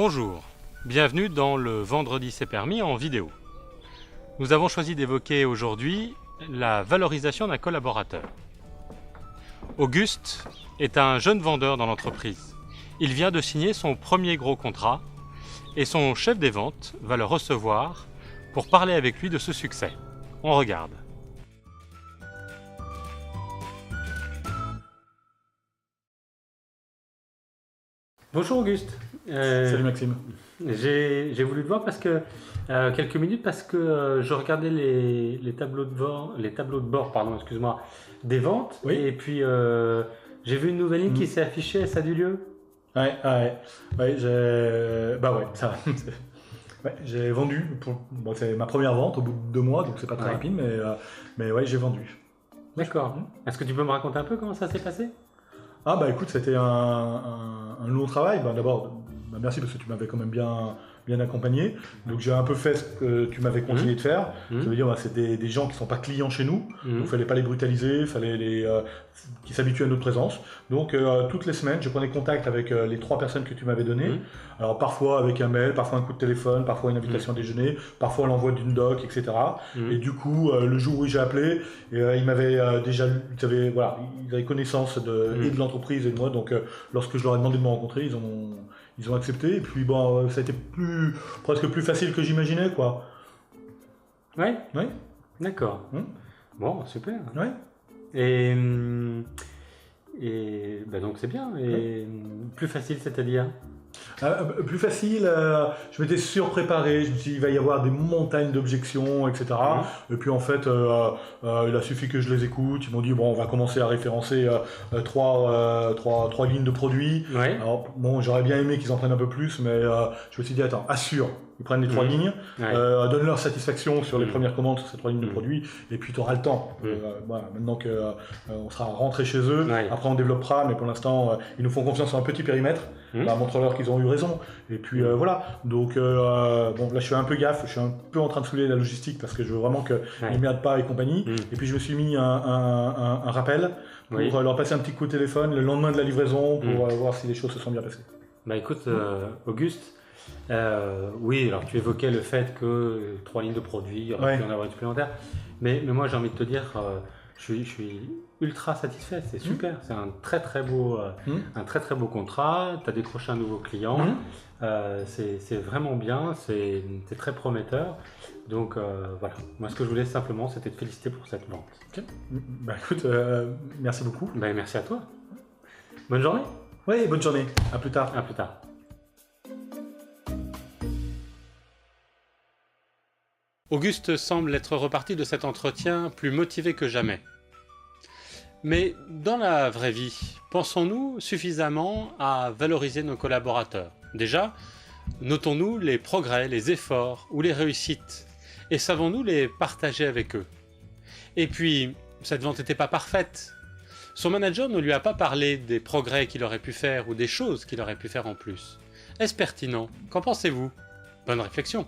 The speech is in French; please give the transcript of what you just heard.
Bonjour, bienvenue dans le Vendredi c'est permis en vidéo. Nous avons choisi d'évoquer aujourd'hui la valorisation d'un collaborateur. Auguste est un jeune vendeur dans l'entreprise. Il vient de signer son premier gros contrat et son chef des ventes va le recevoir pour parler avec lui de ce succès. On regarde. Bonjour Auguste. Salut Maxime. J'ai voulu te voir parce que quelques minutes parce que je regardais les tableaux de bord, pardon, excuse-moi, des ventes. Oui. Et puis j'ai vu une nouvelle ligne qui s'est affichée. Ça a du lieu? Ouais, ça. Ouais, j'ai vendu. Bon, c'est ma première vente au bout de 2 mois, donc c'est pas très rapide, mais ouais, j'ai vendu. D'accord. Est-ce que tu peux me raconter un peu comment ça s'est passé? Ah bah écoute, c'était un long travail. D'abord, merci parce que tu m'avais quand même bien accompagné. Donc j'ai un peu fait ce que tu m'avais conseillé de faire. Ça veut dire c'est des gens qui ne sont pas clients chez nous. Donc il ne fallait pas les brutaliser, il fallait qu'ils s'habituent à notre présence. Donc toutes les semaines, je prenais contact avec les 3 personnes que tu m'avais données. Alors parfois avec un mail, parfois un coup de téléphone, parfois une invitation à déjeuner, parfois l'envoi d'une doc, etc. Et du coup, le jour où j'ai appelé, ils m'avaient ils avaient connaissance et de l'entreprise et de moi. Donc lorsque je leur ai demandé de me rencontrer, ils ont accepté. Et puis bon, ça a été presque plus facile que j'imaginais, quoi. Ouais. Oui. D'accord. Bon, super. Ouais. Et donc c'est bien. Et plus facile, c'est-à-dire? Plus facile, je m'étais surpréparé, je me suis dit il va y avoir des montagnes d'objections, etc. Et puis en fait, il a suffi que je les écoute, ils m'ont dit bon on va commencer à référencer 3 lignes de produits. Ouais. Alors bon, j'aurais bien aimé qu'ils en prennent un peu plus, mais je me suis dit attends, assure, ils prennent les 3 lignes, donne-leur satisfaction sur les premières commandes sur ces 3 lignes de produits, et puis tu auras le temps. Voilà, maintenant qu'on sera rentré chez eux, après on développera, mais pour l'instant ils nous font confiance sur un petit périmètre. Montre-leur qu'ils ont eu raison. Et puis voilà. Donc bon, là je fais un peu gaffe, je suis un peu en train de saouler la logistique parce que je veux vraiment qu'ils ne merdent pas et compagnie. Et puis je me suis mis un rappel pour leur passer un petit coup de téléphone le lendemain de la livraison pour voir si les choses se sont bien passées. Bah écoute, Auguste, oui, alors tu évoquais le fait que 3 lignes de produits, il y aurait pu en avoir une supplémentaire. Mais moi j'ai envie de te dire, je suis ultra satisfait, c'est super, c'est un très très beau contrat, tu as décroché un nouveau client, c'est vraiment bien, c'est très prometteur. Donc voilà, moi ce que je voulais simplement c'était te féliciter pour cette vente. Okay. Bah écoute, merci beaucoup. Bah, merci à toi. Bonne journée. Oui, bonne journée, à plus tard. À plus tard. Auguste semble être reparti de cet entretien plus motivé que jamais. Mais dans la vraie vie, pensons-nous suffisamment à valoriser nos collaborateurs? Déjà, notons-nous les progrès, les efforts ou les réussites et savons-nous les partager avec eux? Et puis, cette vente n'était pas parfaite. Son manager ne lui a pas parlé des progrès qu'il aurait pu faire ou des choses qu'il aurait pu faire en plus. Est-ce pertinent? Qu'en pensez-vous? Bonne réflexion.